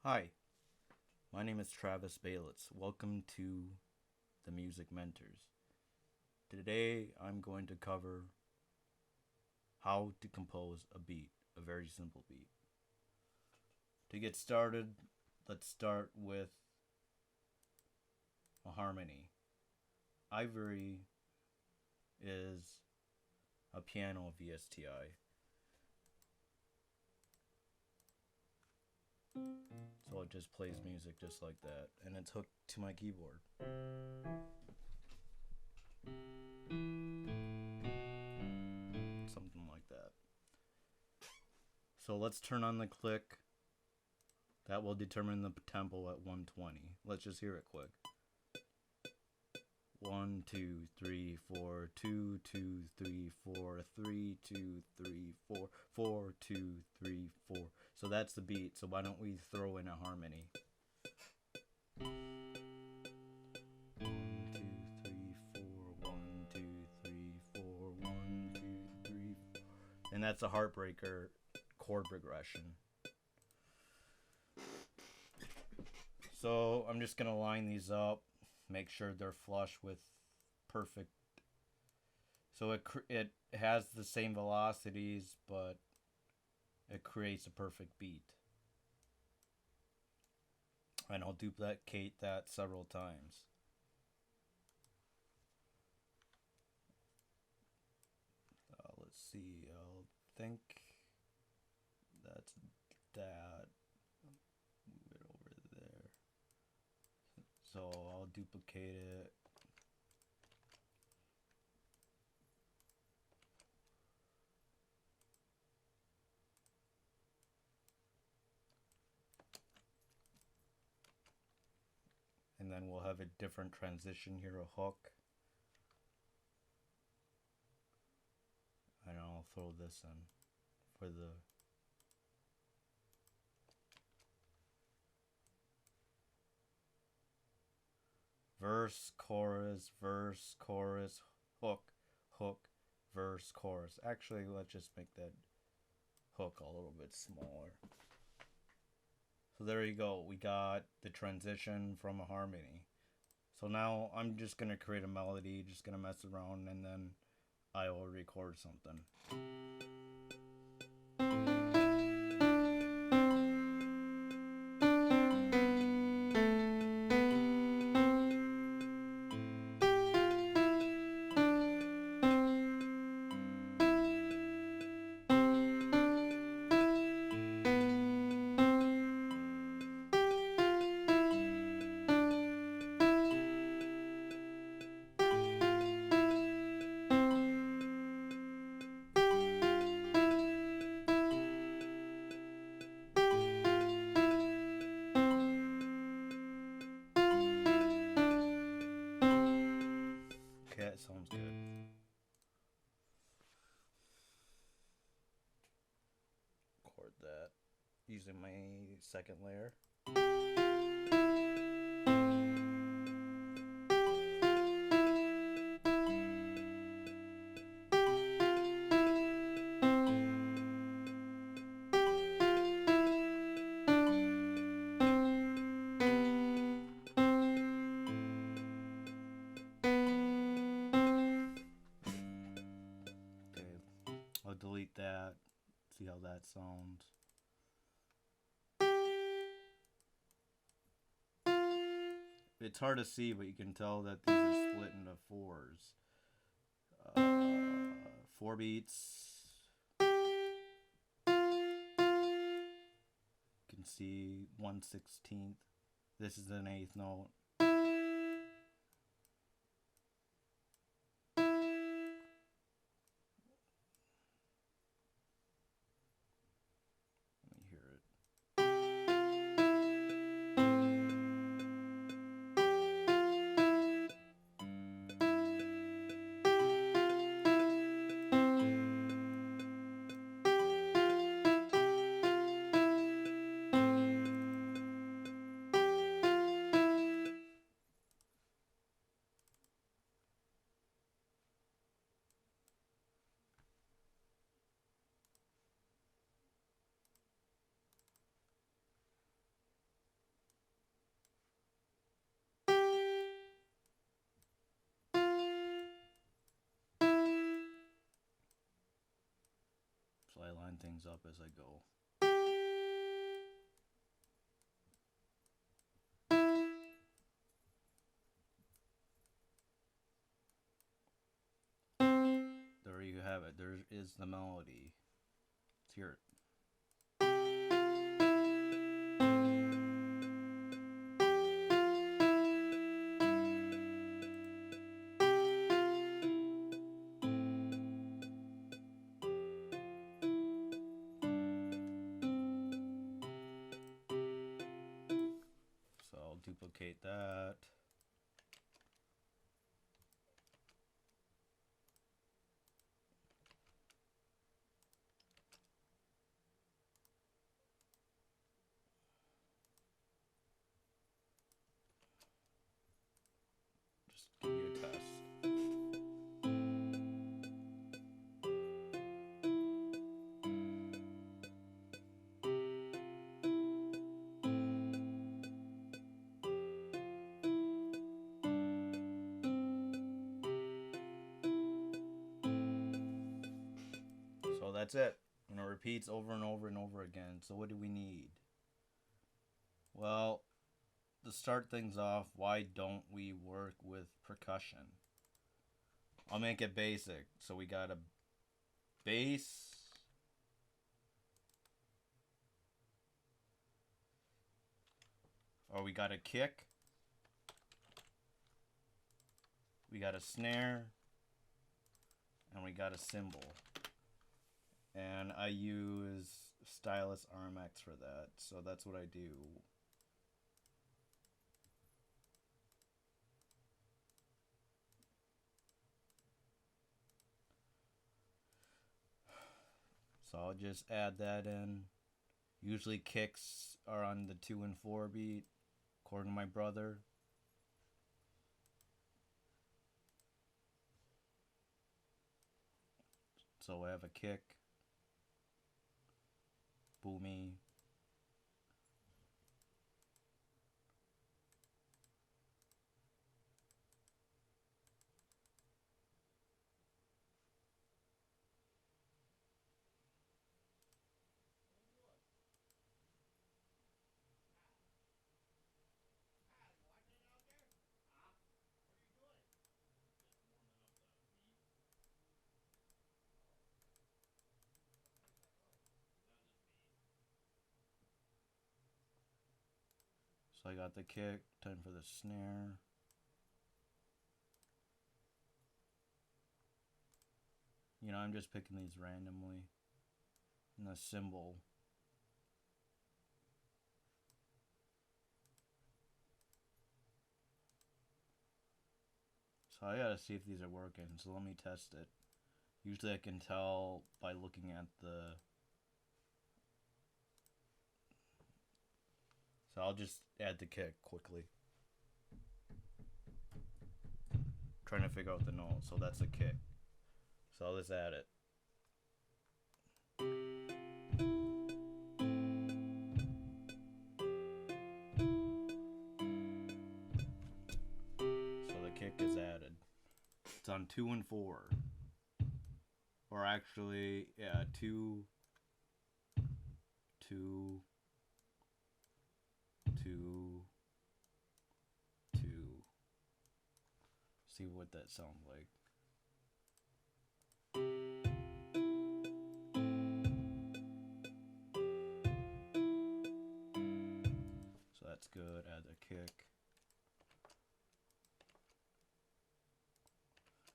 Hi, my name is Travis Baylitz. Welcome to the Music Mentors. Today I'm going to cover how to compose a beat, a very simple beat. To get started, let's start with a harmony. Ivory is a piano VSTI. So it just plays music just like that, and it's hooked to my keyboard. Something like that. So let's turn on the click. That will determine the tempo at 120. Let's just hear it quick. 1, 2, 3, 4, 2, 2, 3, 4, 3, 2, 3, 4, 4, 2, 3, 4. So that's the beat. So why don't we throw in a harmony? 1, 2, 3, 4, 1, 2, 3, 4, 1, 2, 3, 4. And that's a heartbreaker chord progression. So I'm just going to line these up, make sure they're flush with perfect. So it has the same velocities, but it creates a perfect beat. And I'll duplicate that several times. Let's see, I'll think that's that. Move it over there. So I'll duplicate it. And then we'll have a different transition here, a hook. And I'll throw this in for the verse, chorus, hook, hook, verse, chorus. Actually, let's just make that hook a little bit smaller. So there you go. We got the transition from a harmony. So now I'm just going to create a melody, just going to mess around, and then I will record something. Okay, that sounds good. Record that using my second layer. I'll delete that, see how that sounds. It's hard to see, but you can tell that these are split into fours. 4 beats. You can see 1/16. This is an 8th note. Let me hear it. line things up as I go. There you have it. There is the melody. Let's hear it. So I'll duplicate that. Just give you a test. So that's it. And it repeats over and over and over again. So what do we need? Well, to start things off, why don't we work with percussion? I'll make it basic. So we got a bass, or we got a kick, we got a snare, and we got a cymbal. And I use Stylus RMX for that, so that's what I do. So I'll just add that in. Usually kicks are on the 2 and 4 beat, according to my brother. So I have a kick, boomy, so I got the kick, time for the snare. You know, I'm just picking these randomly. And the cymbal. So I gotta see if these are working, so let me test it. Usually I can tell by looking at the... So I'll just add the kick quickly. Trying to figure out the note, so that's a kick. So I'll just add it. So the kick is added. It's on 2 and 4. Or actually, yeah, 2, 2, 2, 2. See what that sounds like. So that's good. Add the kick.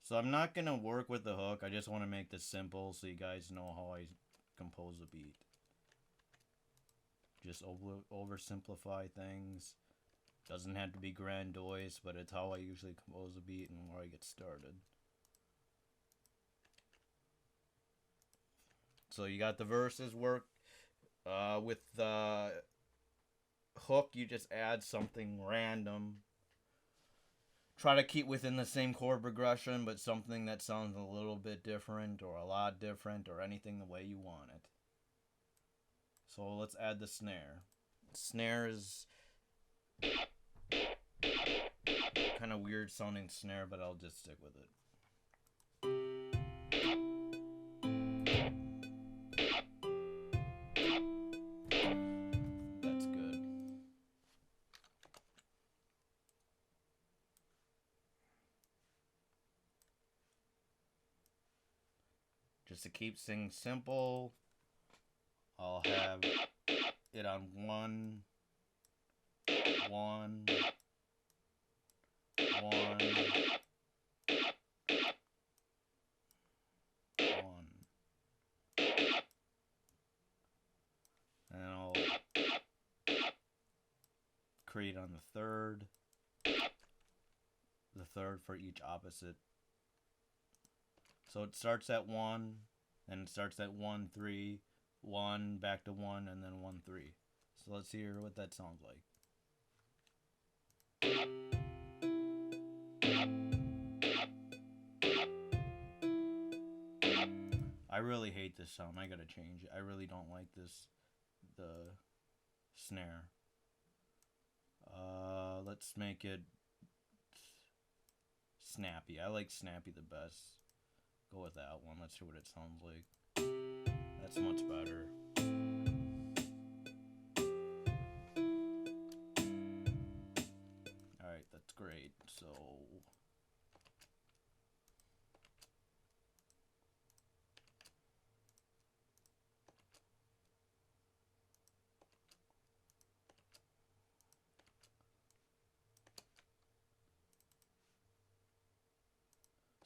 So I'm not going to work with the hook. I just want to make this simple so you guys know how I compose a beat. Just oversimplify things. Doesn't have to be grandiose, but it's how I usually compose a beat and where I get started. So you got the verses work. With the hook, you just add something random. Try to keep within the same chord progression, but something that sounds a little bit different or a lot different or anything the way you want it. So let's add the snare. Snare is kind of weird sounding snare, but I'll just stick with it. Just to keep things simple, I'll have it on 1, 1, 1, 1. And I'll create on the third for each opposite. So it starts at 1, and it starts at 1, 3, 1, back to 1, and then 1, 3. So let's hear what that sounds like. I really hate this sound. I gotta change it. I really don't like this, the snare. Let's make it snappy. I like snappy the best. Go with that one. Let's see what it sounds like. That's much better. Alright, that's great.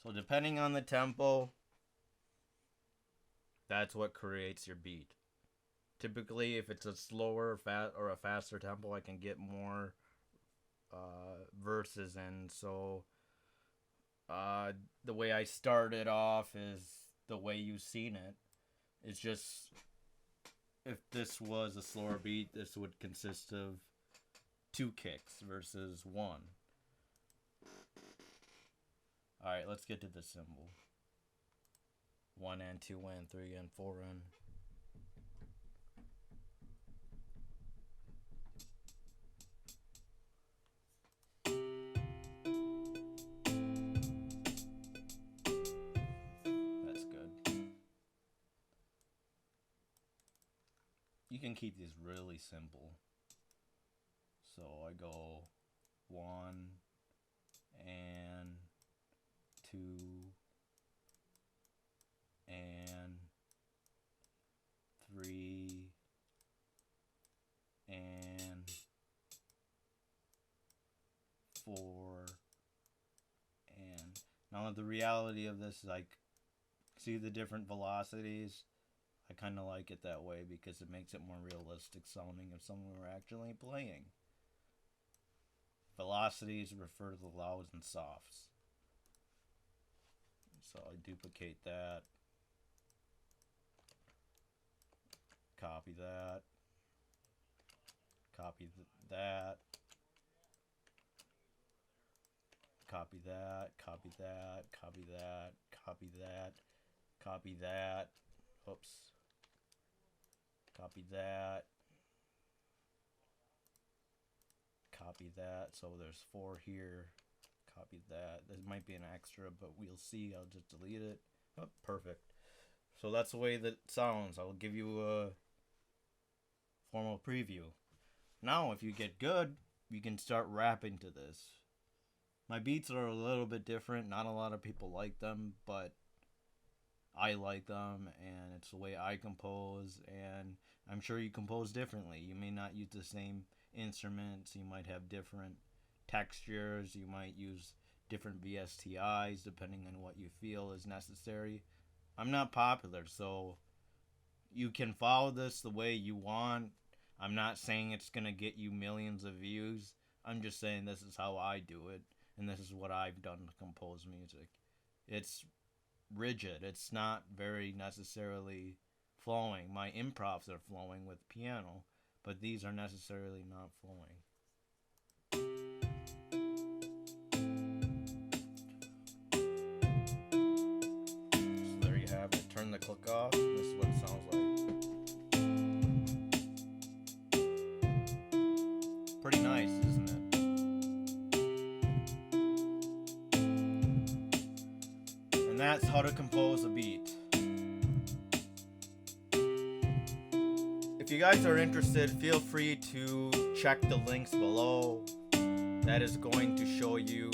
So depending on the tempo, that's what creates your beat. Typically, if it's a slower or a faster tempo, I can get more verses in. So the way I started off is the way you've seen it. It's just, if this was a slower beat, this would consist of 2 kicks versus 1. Alright, let's get to the cymbal. 1 and 2 and 3 and 4 and. That's good. You can keep these really simple. So I go 1 and 2 and 3 and 4 and now the reality of this is, like, see the different velocities. I kind of like it that way because it makes it more realistic sounding if someone were actually playing. Velocities refer to the louds and softs. So I duplicate that, copy that, copy that, copy that, copy that, copy that, copy that, copy that, oops, copy that, copy that, so there's 4 here. Copy that. There might be an extra, but we'll see. I'll just delete it. Oh, perfect. So that's the way that it sounds. I'll give you a formal preview. Now, if you get good, you can start rapping to this. My beats are a little bit different. Not a lot of people like them, but I like them, and it's the way I compose, and I'm sure you compose differently. You may not use the same instruments. You might have different textures. You might use different VSTIs depending on what you feel is necessary. I'm not popular, so you can follow this the way you want. I'm not saying it's gonna get you millions of views. I'm just saying this is how I do it, and this is what I've done to compose music. It's rigid. It's not very necessarily flowing. My improvs are flowing with piano, but these are necessarily not flowing. Turn the click off. This is what it sounds like. Pretty nice, isn't it? And that's how to compose a beat. If you guys are interested, feel free to check the links below. That is going to show you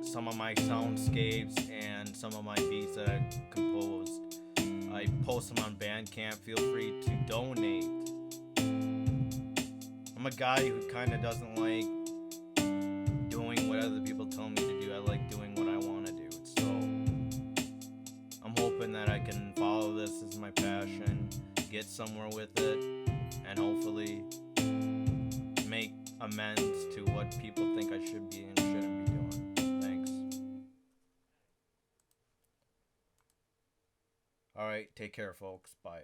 some of my soundscapes and some of my beats that I composed. I post them on Bandcamp. Feel free to donate. I'm a guy who kind of doesn't like doing what other people tell me to do. I like doing what I want to do. So I'm hoping that I can follow this as my passion, get somewhere with it, and hopefully make amends to what people think I should be and shouldn't be doing. Thanks. Alright, take care, folks. Bye.